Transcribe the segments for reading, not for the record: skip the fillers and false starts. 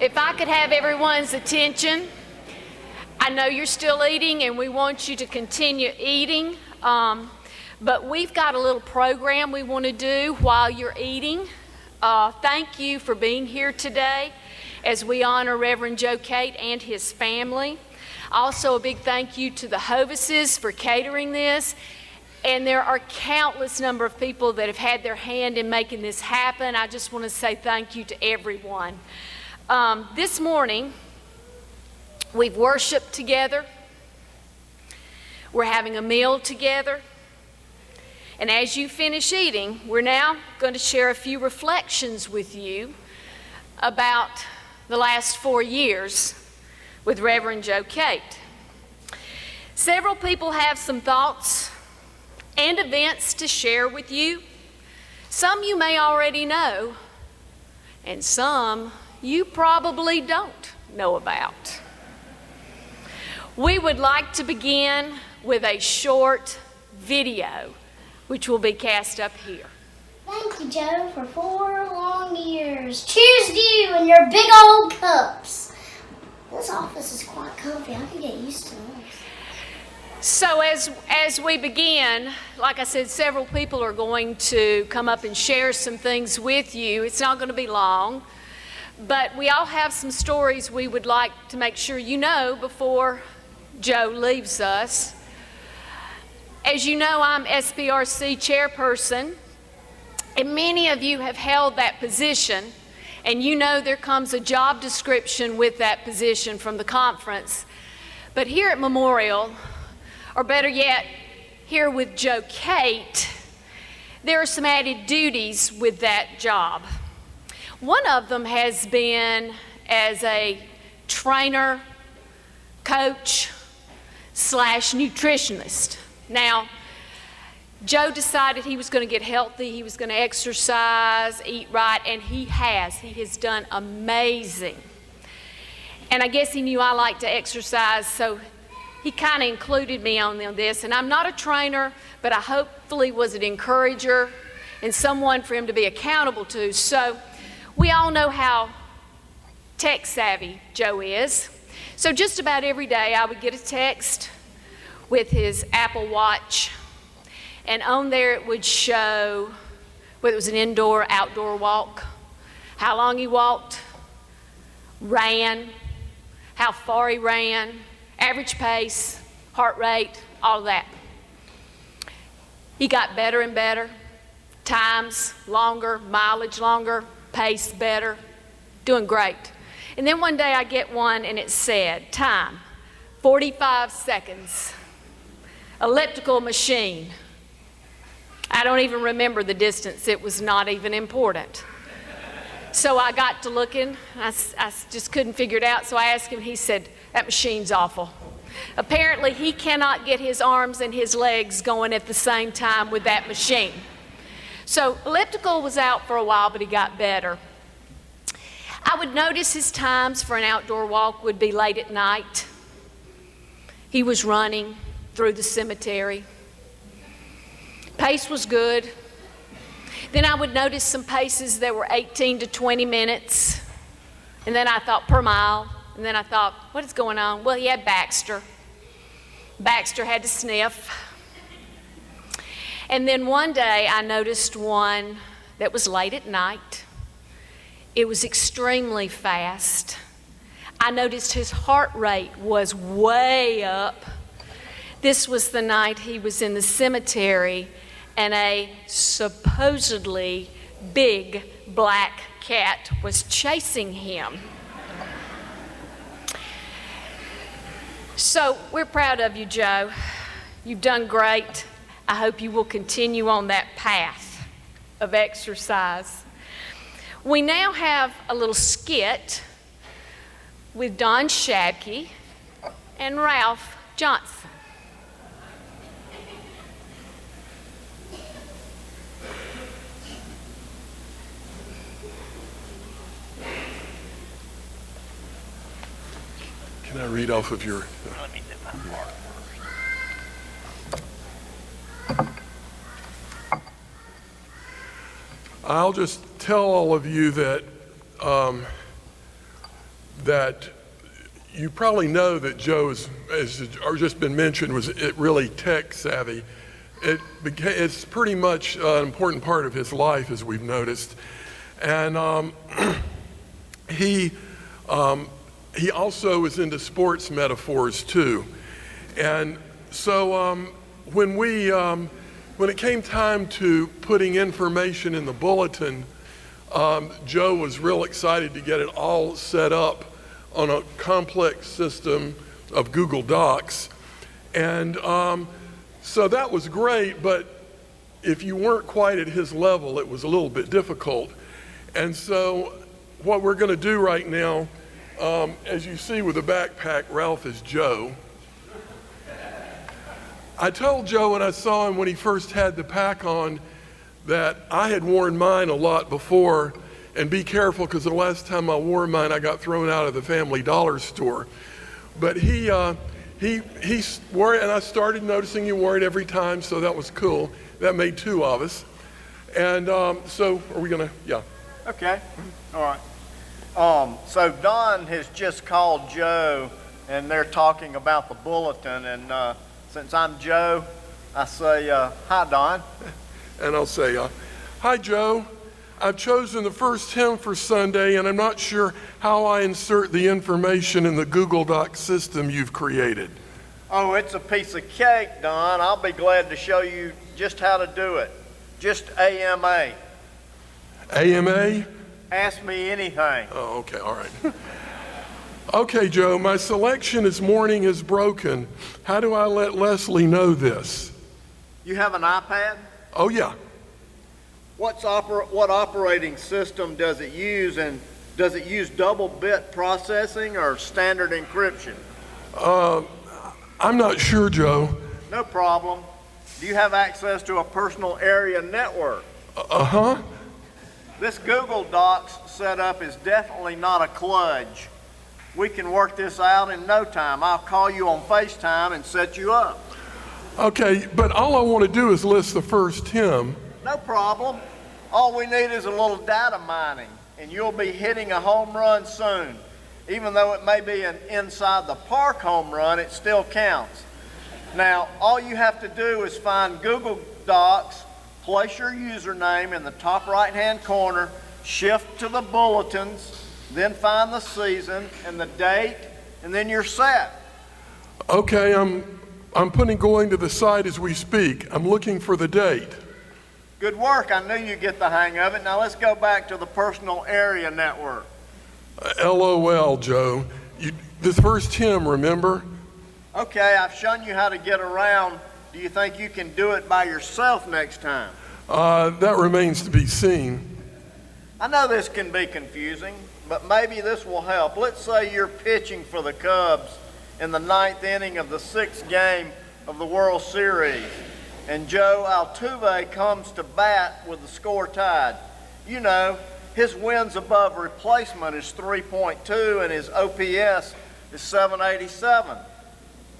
If I could have everyone's attention, I know you're still eating and we want you to continue eating, but we've got a little program we want to do while you're eating. Thank you for being here today as we honor Reverend Joe Cate and his family. Also, a big thank you to the Hovises for catering this. And there are countless number of people that have had their hand in making this happen. I just want to say thank you to everyone. This morning, we've worshiped together. We're having a meal together. And as you finish eating, we're now going to share a few reflections with you about the last 4 years with Reverend Joe Cate. Several people have some thoughts and events to share with you. Some you may already know, and some you probably don't know about. We would like to begin with a short video, which will be cast up here. Thank you, Joe, for 4 long years. Cheers to you and your big old cups. This office is quite comfy. I can get used to this. So as we begin, like I said, several people are going to come up and share some things with you. It's not going to be long, but we all have some stories we would like to make sure you know before Joe leaves us. As you know, I'm SPRC chairperson, and many of you have held that position, and you know there comes a job description with that position from the conference. But here at Memorial, or better yet, here with Joe Cate, there are some added duties with that job. One of them has been as a trainer, coach, / nutritionist. Now, Joe decided he was going to get healthy, he was going to exercise, eat right, and he has. He has done amazing. And I guess he knew I like to exercise, so he kind of included me on this. And I'm not a trainer, but I hopefully was an encourager and someone for him to be accountable to. So we all know how tech savvy Joe is. So just about every day I would get a text with his Apple Watch, and on there it would show whether it was an indoor, outdoor walk, how long he walked, ran, how far he ran, average pace, heart rate, all of that. He got better and better, times longer, mileage longer, pace better, doing great. And then one day I get one and it said, time, 45 seconds. Elliptical machine. I don't even remember the distance. It was not even important. So I got to looking. I just couldn't figure it out. So I asked him. He said, that machine's awful. Apparently, he cannot get his arms and his legs going at the same time with that machine. So elliptical was out for a while, but he got better. I would notice his times for an outdoor walk would be late at night. He was running through the cemetery. Pace was good. Then I would notice some paces that were 18 to 20 minutes. And then I thought per mile. And then I thought, what is going on? Well, he had Baxter. Baxter had to sniff. And then one day I noticed one that was late at night. It was extremely fast. I noticed his heart rate was way up. This was the night he was in the cemetery and a supposedly big black cat was chasing him. So we're proud of you, Joe. You've done great. I hope you will continue on that path of exercise. We now have a little skit with Don Shabke and Ralph Johnson. Can I read off of your... Let me do my part first. I'll just tell all of you that that you probably know that Joe is, as just been mentioned, was really tech savvy. It's pretty much an important part of his life, as we've noticed. And he also is into sports metaphors too. And so when it came time to putting information in the bulletin, Joe was real excited to get it all set up on a complex system of Google Docs. And so that was great, but if you weren't quite at his level, it was a little bit difficult. And so what we're going to do right now, as you see with the backpack, Ralph is Joe. I told Joe when I saw him when he first had the pack on that I had worn mine a lot before, and be careful because the last time I wore mine I got thrown out of the Family Dollar store. But he wore it, and I started noticing he wore it every time, so that was cool. That made two of us. And so are we gonna, yeah. Okay, all right. So Don has just called Joe, and they're talking about the bulletin, and since I'm Joe, I say, hi, Don. And I'll say, hi, Joe. I've chosen the first hymn for Sunday, and I'm not sure how I insert the information in the Google Docs system you've created. Oh, it's a piece of cake, Don. I'll be glad to show you just how to do it. Just AMA. AMA? Ask me anything. Oh, okay, all right. Okay, Joe, my selection this morning is broken. How do I let Leslie know this? You have an iPad? Oh, yeah. What operating system does it use, and does it use double bit processing or standard encryption? I'm not sure, Joe. No problem. Do you have access to a personal area network? Uh-huh. This Google Docs setup is definitely not a kludge. We can work this out in no time. I'll call you on FaceTime and set you up. Okay, but all I want to do is list the first hymn. No problem. All we need is a little data mining, and you'll be hitting a home run soon. Even though it may be an inside the park home run, it still counts. Now, all you have to do is find Google Docs, place your username in the top right-hand corner, shift to the bulletins, then find the season and the date, and then you're set. Okay, I'm going to the site as we speak. I'm looking for the date. Good work. I knew you'd get the hang of it. Now let's go back to the personal area network. LOL, Joe. The first hymn, remember? Okay, I've shown you how to get around. Do you think you can do it by yourself next time? That remains to be seen. I know this can be confusing, but maybe this will help. Let's say you're pitching for the Cubs in the 9th inning of the 6th game of the World Series, and Joe Altuve comes to bat with the score tied. You know, his wins above replacement is 3.2 and his OPS is 787.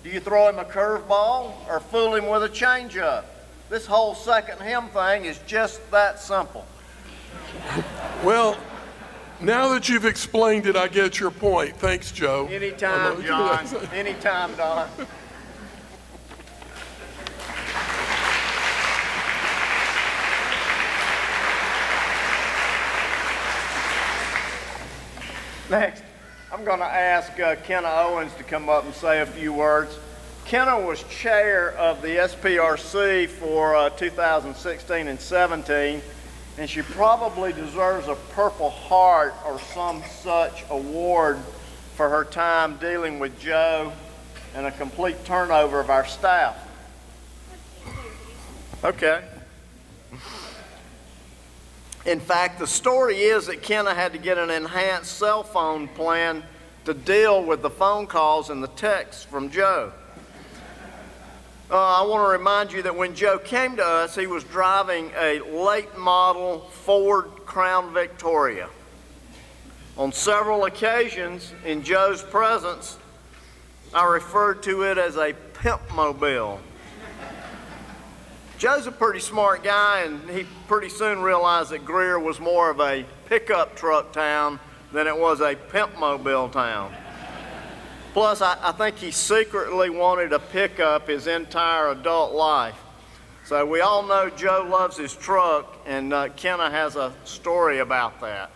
Do you throw him a curveball or fool him with a changeup? This whole second hymn thing is just that simple. Well, now that you've explained it, I get your point. Thanks, Joe. Anytime, John. Anytime, Don. Next, I'm going to ask Kenna Owens to come up and say a few words. Kenna was chair of the SPRC for 2016 and 17, and she probably deserves a Purple Heart or some such award for her time dealing with Joe and a complete turnover of our staff. Okay. In fact, the story is that Kenna had to get an enhanced cell phone plan to deal with the phone calls and the texts from Joe. I want to remind you that when Joe came to us, he was driving a late model Ford Crown Victoria. On several occasions in Joe's presence, I referred to it as a pimp mobile. Joe's a pretty smart guy, and he pretty soon realized that Greer was more of a pickup truck town than it was a pimp-mobile town. Plus, I think he secretly wanted a pickup his entire adult life. So we all know Joe loves his truck, and Kenna has a story about that.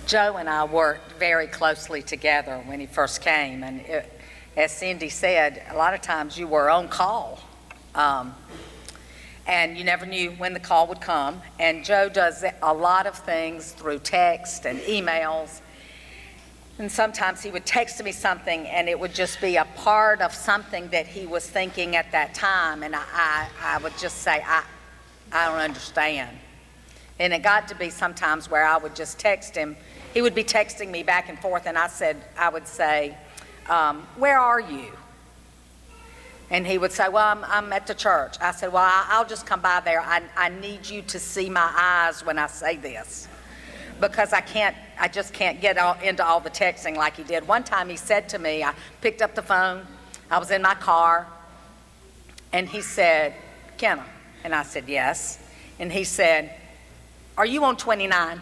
Joe and I worked very closely together when he first came, and as Cindy said, a lot of times you were on call, and you never knew when the call would come. And Joe does a lot of things through text and emails, and sometimes he would text me something and it would just be a part of something that he was thinking at that time, and I would just say, I don't understand. And it got to be sometimes where I would just text him. He would be texting me back and forth, and I would say, where are you? And he would say, well, I'm at the church. I said, well, I'll just come by there. I need you to see my eyes when I say this, because I just can't get into all the texting like he did. One time he said to me, I picked up the phone, I was in my car, and he said, Kenna, and I said, yes. And he said, are you on 29?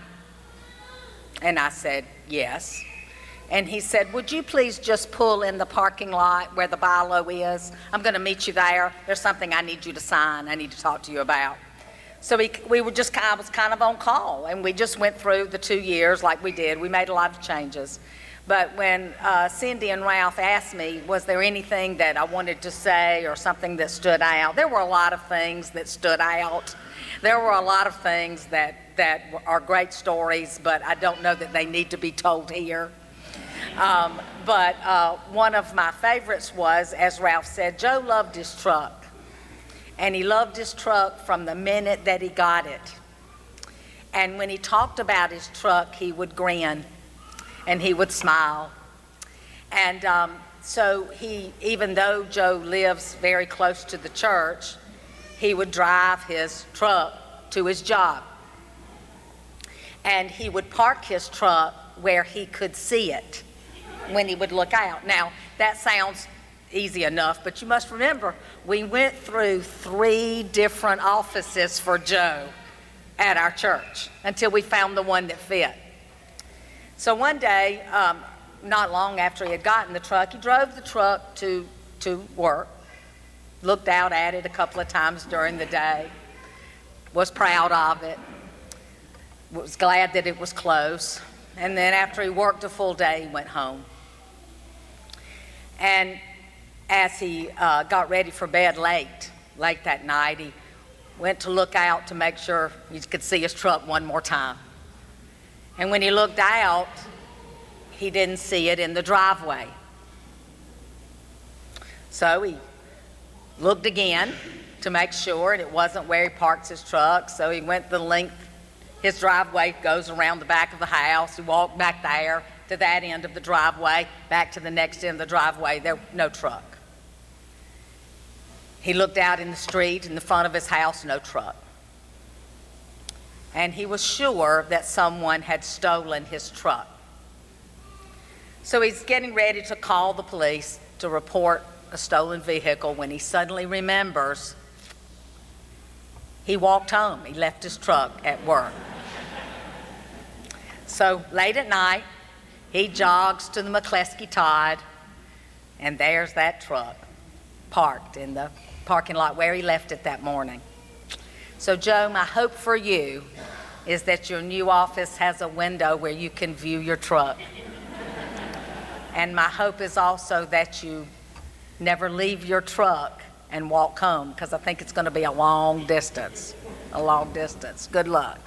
And I said, yes. And he said, would you please just pull in the parking lot where the BILO is? I'm going to meet you there. There's something I need you to sign. I need to talk to you about. So I was kind of on call, and we just went through the 2 years like we did. We made a lot of changes. But when Cindy and Ralph asked me, was there anything that I wanted to say or something that stood out? There were a lot of things that stood out. There were a lot of things that are great stories, but I don't know that they need to be told here. But one of my favorites was, as Ralph said, Joe loved his truck. And he loved his truck from the minute that he got it. And when he talked about his truck, he would grin and he would smile. And so even though Joe lives very close to the church, he would drive his truck to his job. And he would park his truck where he could see it when he would look out. Now, that sounds easy enough, but you must remember, we went through 3 different offices for Joe at our church until we found the one that fit. So one day, not long after he had gotten the truck, he drove the truck to work, looked out at it a couple of times during the day, was proud of it, was glad that it was close, and then after he worked a full day, he went home. And as he got ready for bed late that night, he went to look out to make sure he could see his truck one more time. And when he looked out, he didn't see it in the driveway. So he looked again to make sure, and it wasn't where he parks his truck. So he went the length. His driveway goes around the back of the house. He walked back there to that end of the driveway, back to the next end of the driveway. There, no truck. He looked out in the street in the front of his house, no truck. And he was sure that someone had stolen his truck. So he's getting ready to call the police to report a stolen vehicle when he suddenly remembers he walked home. He left his truck at work. So late at night, he jogs to the McCleskey Todd, and there's that truck parked in the parking lot where he left it that morning. So Joe, my hope for you is that your new office has a window where you can view your truck. And my hope is also that you never leave your truck and walk home, because I think it's going to be a long distance. Good luck.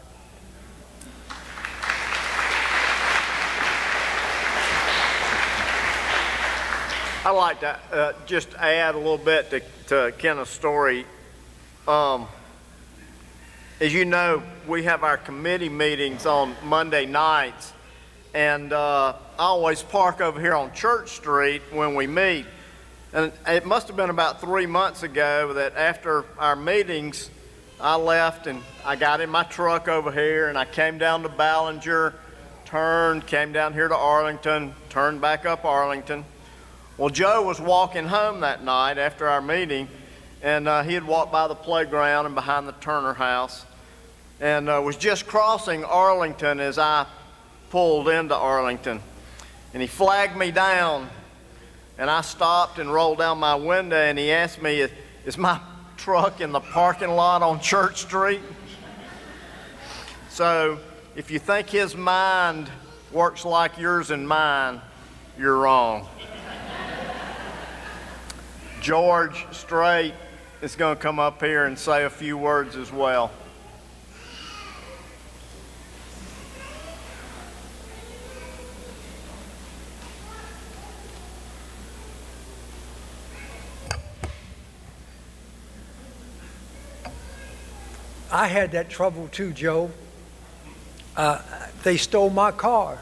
I'd like to just add a little bit to Kenna's story. As you know, we have our committee meetings on Monday nights, and I always park over here on Church Street when we meet. And it must have been about 3 months ago that after our meetings, I left and I got in my truck over here and I came down to Ballinger, came down here to Arlington, turned back up Arlington. Well, Joe was walking home that night after our meeting, and he had walked by the playground and behind the Turner house. and was just crossing Arlington as I pulled into Arlington. And he flagged me down, and I stopped and rolled down my window, and he asked me, is my truck in the parking lot on Church Street? So if you think his mind works like yours and mine, you're wrong. George Strait is going to come up here and say a few words as well. I had that trouble too, Joe. They stole my car.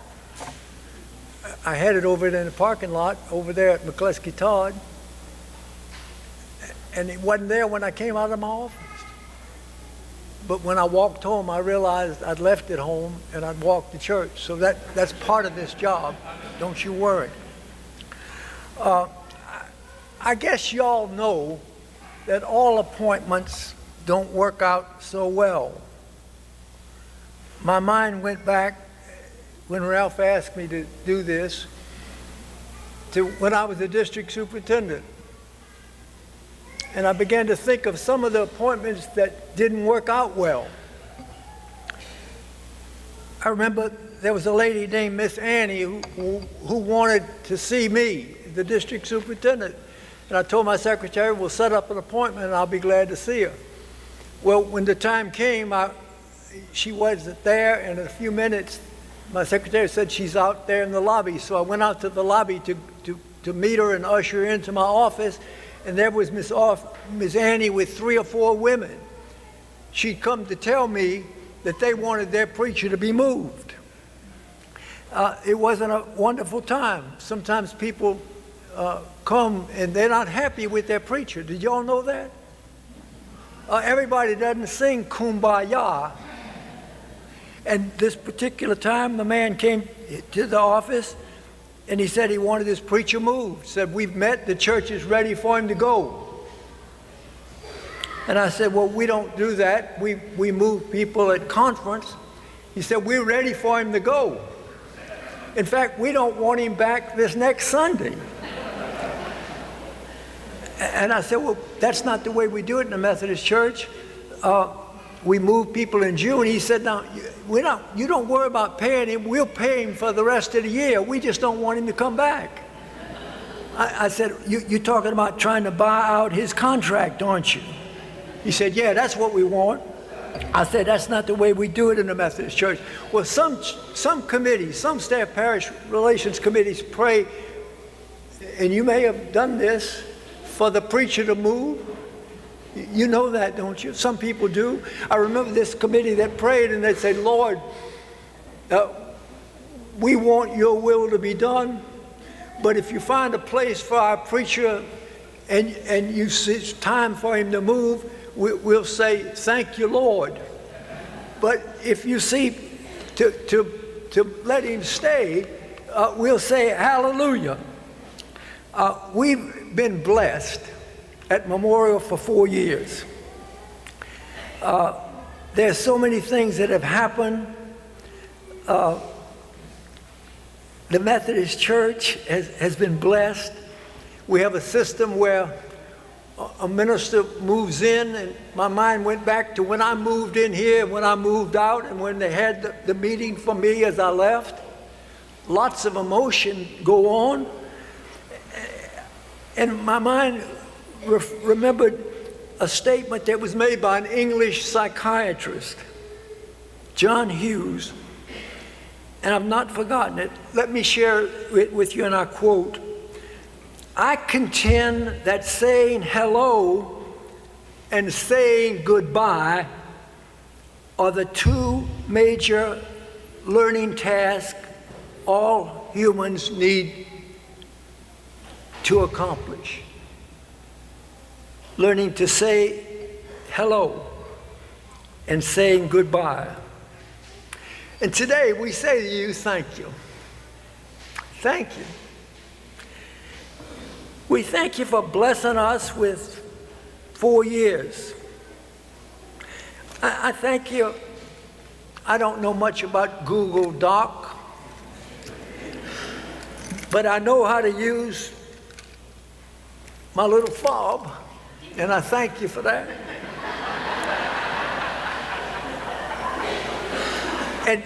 I had it over there in the parking lot over there at McCluskey Todd, and it wasn't there when I came out of my office. But when I walked home, I realized I'd left it home and I'd walked to church. So that's part of this job. Don't you worry. I guess y'all know that all appointments don't work out so well. My mind went back when Ralph asked me to do this to when I was the district superintendent. And I began to think of some of the appointments that didn't work out well. I remember there was a lady named Miss Annie who wanted to see me, the district superintendent. And I told my secretary, we'll set up an appointment and I'll be glad to see her. Well, when the time came, she wasn't there, and in a few minutes, my secretary said she's out there in the lobby. So I went out to the lobby to meet her and usher her into my office, and there was Miss Annie with 3 or 4 women. She'd come to tell me that they wanted their preacher to be moved. It wasn't a wonderful time. Sometimes people come and they're not happy with their preacher. Did y'all know that? Everybody doesn't sing Kumbaya. And this particular time, the man came to the office and he said he wanted his preacher moved. Said, we've met, the church is ready for him to go. And I said, well, we don't do that. We move people at conference. He said, we're ready for him to go. In fact, we don't want him back this next Sunday. And I said, well, that's not the way we do it in the Methodist Church. We move people in June. He said, now, you don't worry about paying him. We'll pay him for the rest of the year. We just don't want him to come back. I said, you're talking about trying to buy out his contract, aren't you? He said, yeah, that's what we want. I said, that's not the way we do it in the Methodist Church. Well, some committees, some staff parish relations committees pray, and you may have done this, for the preacher to move. You know that, don't you? Some people do. I remember this committee that prayed and they said, Lord, we want your will to be done, but if you find a place for our preacher and you see it's time for him to move, we'll say, thank you, Lord. But if you see to let him stay, we'll say, hallelujah. We've been blessed at Memorial for 4 years. There's so many things that have happened. The Methodist Church has been blessed. We have a system where a minister moves in, and my mind went back to when I moved in here, when I moved out, and when they had the meeting for me as I left. Lots of emotion go on. And my mind remembered a statement that was made by an English psychiatrist, John Hughes, and I've not forgotten it. Let me share it with you, and I quote, I contend that saying hello and saying goodbye are the 2 major learning tasks all humans need to accomplish. Learning to say hello and saying goodbye. And today we say to you, thank you. Thank you. We thank you for blessing us with 4 years. I thank you I don't know much about Google Doc, but I know how to use my little fob, and I thank you for that. And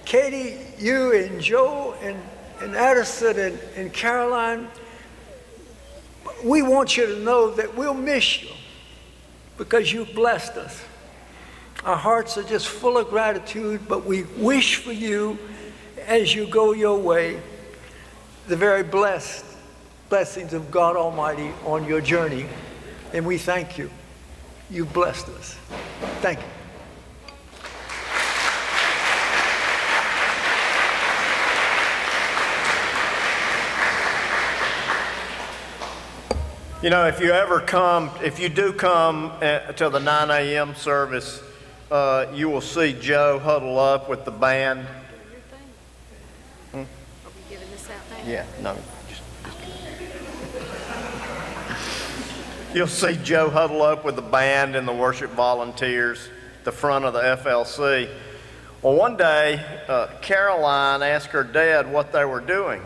Katie, you and Joe and Addison and Caroline, we want you to know that we'll miss you because you've blessed us. Our hearts are just full of gratitude, but we wish for you, as you go your way, the very blessings of God Almighty on your journey. And we thank you. You've blessed us. Thank you. You know, if you do come to the 9 a.m. service, you will see Joe huddle up with the band. Are we giving this out now? Yeah, no. You'll see Joe huddle up with the band and the worship volunteers at the front of the FLC. Well, one day, Caroline asked her dad what they were doing.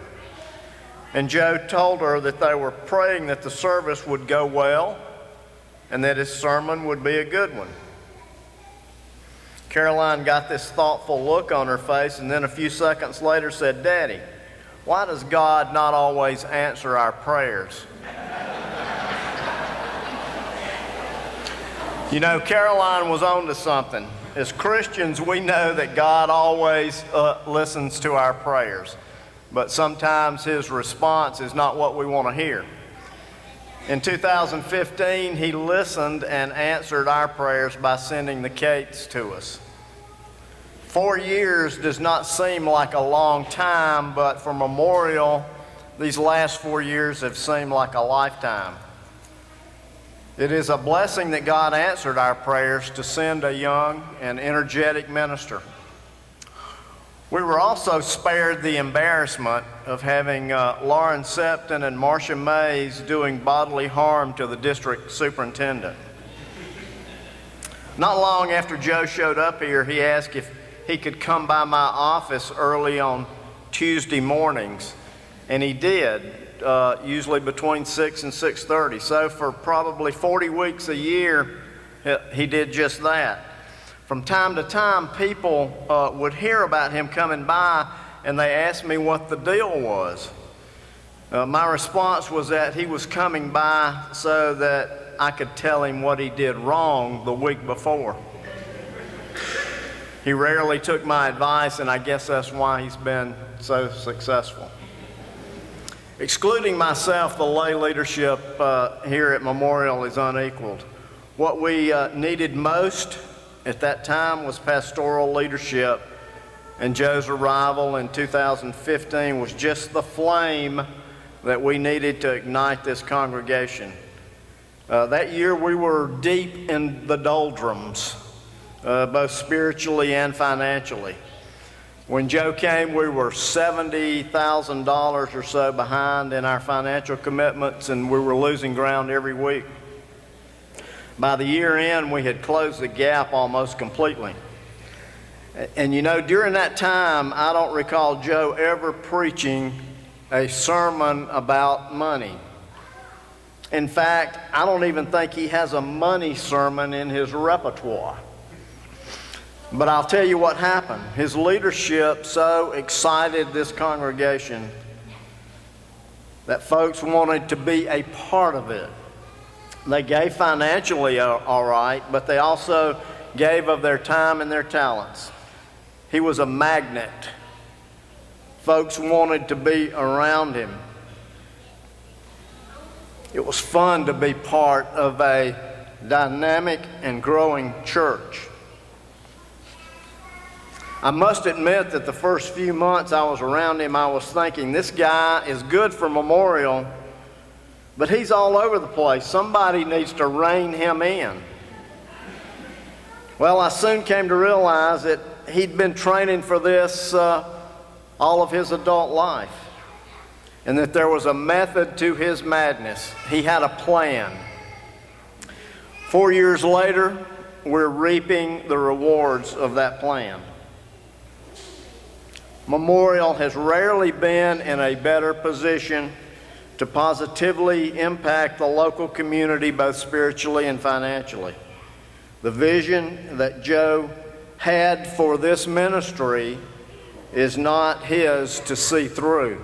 And Joe told her that they were praying that the service would go well and that his sermon would be a good one. Caroline got this thoughtful look on her face and then a few seconds later said, "Daddy, why does God not always answer our prayers?" You know, Caroline was on to something. As Christians, we know that God always listens to our prayers. But sometimes his response is not what we want to hear. In 2015, he listened and answered our prayers by sending the Cates to us. 4 years does not seem like a long time, but for Memorial, these last 4 years have seemed like a lifetime. It is a blessing that God answered our prayers to send a young and energetic minister. We were also spared the embarrassment of having Lauren Septon and Marcia Mays doing bodily harm to the district superintendent. Not long after Joe showed up here, he asked if he could come by my office early on Tuesday mornings, and he did, usually between 6 and 6:30. So for probably 40 weeks a year, he did just that. From time to time, people would hear about him coming by, and they asked me what the deal was. My response was that he was coming by so that I could tell him what he did wrong the week before. He rarely took my advice, and I guess that's why he's been so successful. Excluding myself, the lay leadership here at Memorial is unequaled. What we needed most at that time was pastoral leadership, and Joe's arrival in 2015 was just the flame that we needed to ignite this congregation. That year we were deep in the doldrums, both spiritually and financially. When Joe came, we were $70,000 or so behind in our financial commitments, and we were losing ground every week. By the year end, we had closed the gap almost completely. And you know, during that time, I don't recall Joe ever preaching a sermon about money. In fact, I don't even think he has a money sermon in his repertoire. But I'll tell you what happened. His leadership so excited this congregation that folks wanted to be a part of it. They gave financially all right, but they also gave of their time and their talents. He was a magnet. Folks wanted to be around him. It was fun to be part of a dynamic and growing church. I must admit that the first few months I was around him, I was thinking, this guy is good for Memorial, but he's all over the place. Somebody needs to rein him in. Well, I soon came to realize that he'd been training for this all of his adult life, and that there was a method to his madness. He had a plan. 4 years later, we're reaping the rewards of that plan. Memorial has rarely been in a better position to positively impact the local community both spiritually and financially. The vision that Joe had for this ministry is not his to see through.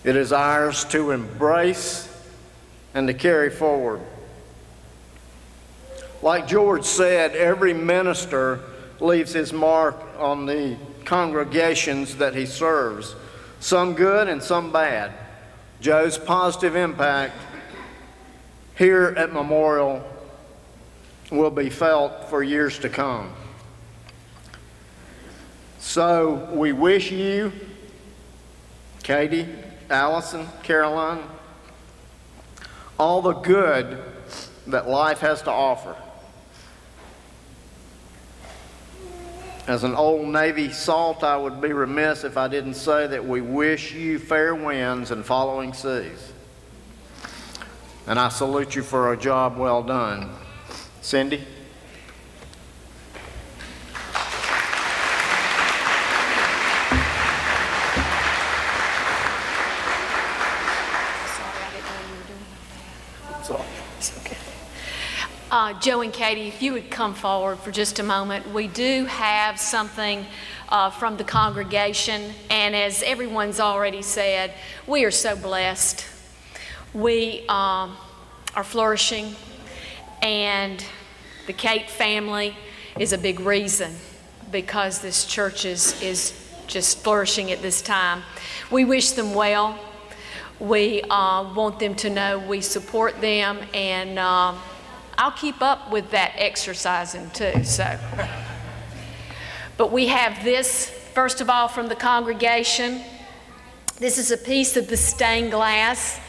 It is ours to embrace and to carry forward. Like George said, every minister leaves his mark on the congregations that he serves, some good and some bad. Joe's positive impact here at Memorial will be felt for years to come. So we wish you, Cate, Allison, Caroline, all the good that life has to offer. As an old Navy salt, I would be remiss if I didn't say that we wish you fair winds and following seas. And I salute you for a job well done. Cindy? Joe and Cate, if you would come forward for just a moment. We do have something from the congregation, and as everyone's already said, we are so blessed. We are flourishing, and the Cate family is a big reason because this church is just flourishing at this time. We wish them well. We want them to know we support them, and I'll keep up with that exercising too. So, but we have this, first of all, from the congregation. This is a piece of the stained glass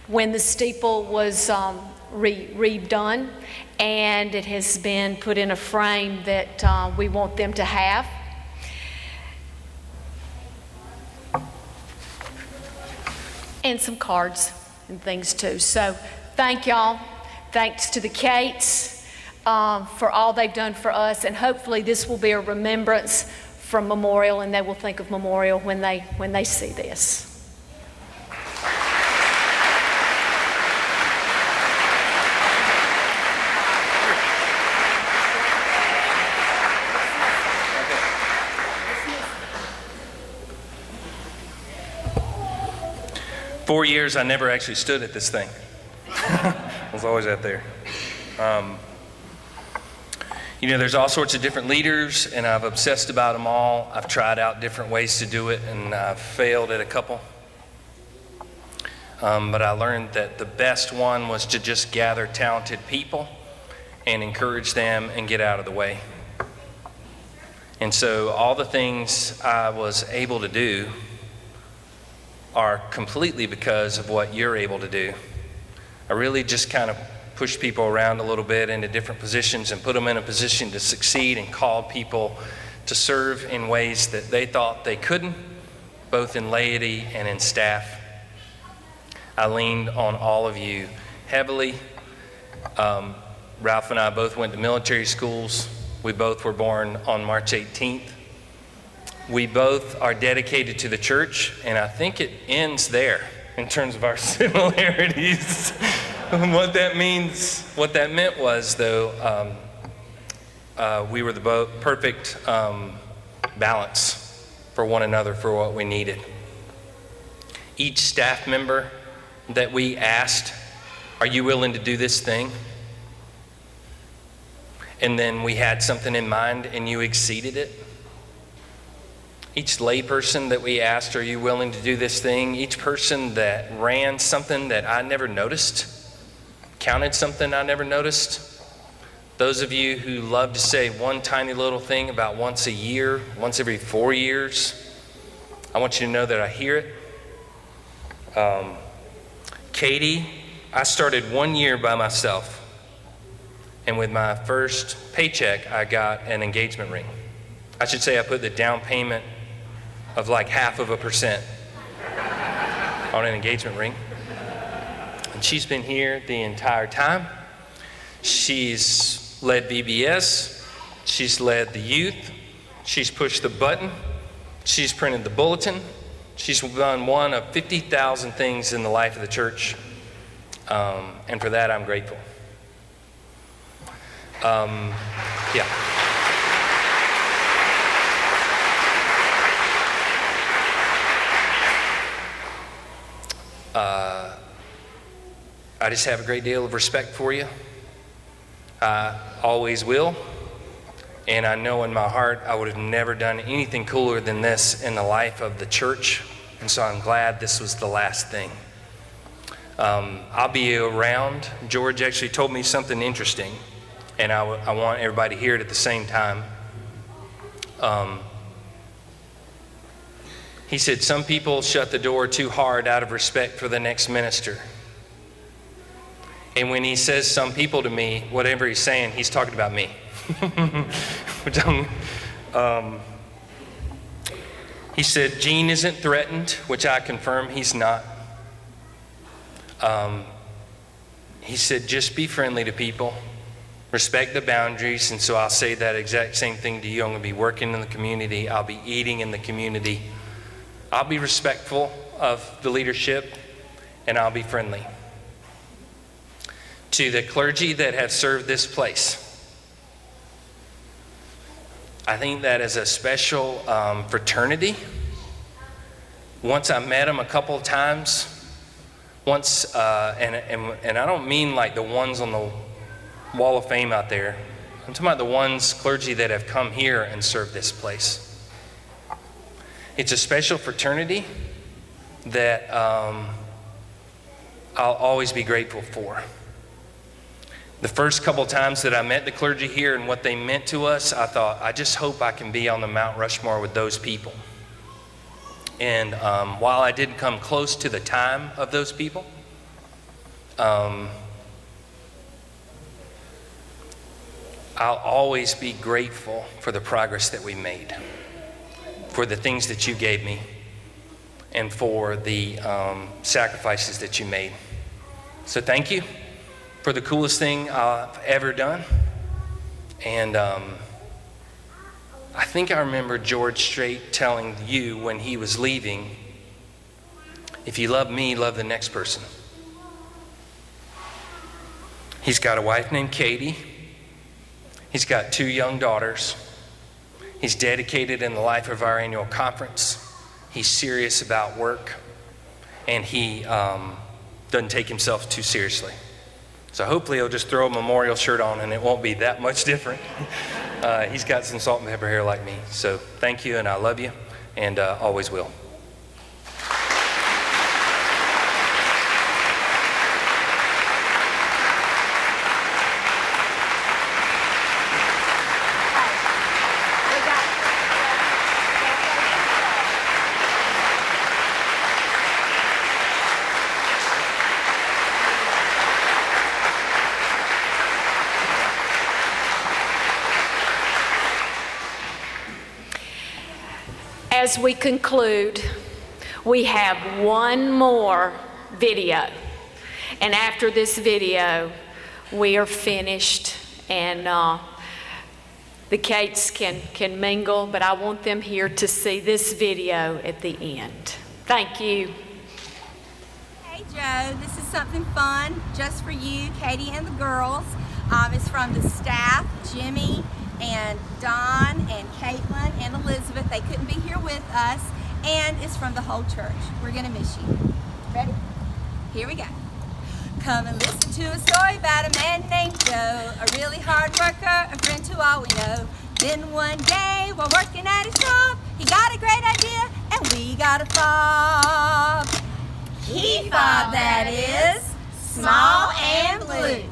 when the steeple was redone, and it has been put in a frame that we want them to have. And some cards and things too. So thank y'all. Thanks to the Cates for all they've done for us, and hopefully this will be a remembrance from Memorial, and they will think of Memorial when they see this. For years, I never actually stood at this thing. I was always out there. There's all sorts of different leaders, and I've obsessed about them all. I've tried out different ways to do it, and I've failed at a couple. But I learned that the best one was to just gather talented people and encourage them and get out of the way. And so all the things I was able to do are completely because of what you're able to do. I really just kind of pushed people around a little bit into different positions and put them in a position to succeed, and called people to serve in ways that they thought they couldn't, both in laity and in staff. I leaned on all of you heavily. Ralph and I both went to military schools. We both were born on March 18th. We both are dedicated to the church, and I think it ends there in terms of our similarities. What that meant was, though, we were the perfect balance for one another for what we needed. Each staff member that we asked, are you willing to do this thing? And then we had something in mind and you exceeded it. Each layperson that we asked, are you willing to do this thing? Each person that ran something that I never noticed, counted something I never noticed. Those of you who love to say one tiny little thing about once a year, once every 4 years, I want you to know that I hear it. Cate, I started 1 year by myself. And with my first paycheck, I got an engagement ring. I should say I put the down payment of like 0.5% on an engagement ring. And she's been here the entire time. She's led VBS, she's led the youth, She's pushed the button. She's printed the bulletin. She's done one of 50,000 things in the life of the church. And for that, I'm grateful. Yeah. I just have a great deal of respect for you. I always will. And I know in my heart I would have never done anything cooler than this in the life of the church. And so I'm glad this was the last thing. I'll be around. George actually told me something interesting, and I want everybody to hear it at the same time. He said, some people shut the door too hard out of respect for the next minister. And when he says some people to me, whatever he's saying, he's talking about me. He said, Gene isn't threatened, which I confirm he's not. He said, just be friendly to people, respect the boundaries. And so I'll say that exact same thing to you. I'm going to be working in the community. I'll be eating in the community. I'll be respectful of the leadership, and I'll be friendly. To the clergy that have served this place, I think that is a special fraternity. Once I met them a couple of times, and I don't mean like the ones on the wall of fame out there. I'm talking about the ones, clergy, that have come here and served this place. It's a special fraternity that I'll always be grateful for. The first couple times that I met the clergy here and what they meant to us, I thought, I just hope I can be on the Mount Rushmore with those people. And while I didn't come close to the time of those people, I'll always be grateful for the progress that we made, for the things that you gave me, and for the sacrifices that you made. So thank you for the coolest thing I've ever done. And I think I remember George Strait telling you when he was leaving, if you love me, love the next person. He's got a wife named Cate. He's got 2 young daughters. He's dedicated in the life of our annual conference. He's serious about work, and he doesn't take himself too seriously. So hopefully he'll just throw a memorial shirt on and it won't be that much different. He's got some salt and pepper hair like me. So thank you, and I love you, and always will. As we conclude, we have one more video. And after this video, we are finished, and the Cates can mingle, but I want them here to see this video at the end. Thank you. Hey Joe, this is something fun just for you, Katie and the girls. It's from the staff, Jimmy and Don and Caitlin and Elizabeth. They couldn't be here with us, and it's from the whole church. We're gonna miss you. Ready? Here we go. Come and listen to a story about a man named Joe, a really hard worker, a friend to all we know. Then one day, while working at his job, he got a great idea, and we got a fob. Key fob, that is, small and blue.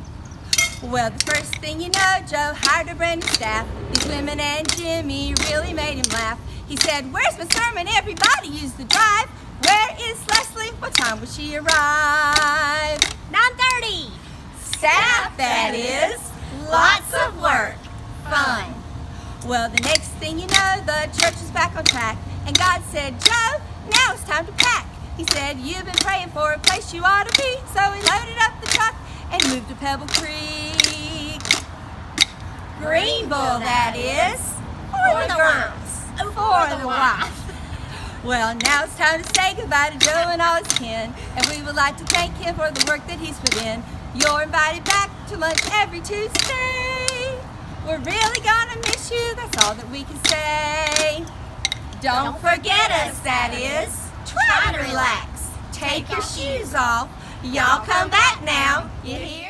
Well, the first thing you know, Joe hired a brand new staff. These women and Jimmy really made him laugh. He said, where's my sermon? Everybody use the drive. Where is Leslie? What time will she arrive? 9:30. Staff, that is. Lots of work. Fun. Well, the next thing you know, the church is back on track. And God said, Joe, now it's time to pack. He said, you've been praying for a place you ought to be. So he loaded up the truck and moved to Pebble Creek. Greenville, that is, for the girls. the wife. Well, now it's time to say goodbye to Joe and all his kin, and we would like to thank him for the work that he's put in. You're invited back to lunch every Tuesday. We're really gonna miss you, that's all that we can say. Don't forget us, that is. Try to relax. Take your shoes off. Y'all come back now. You hear?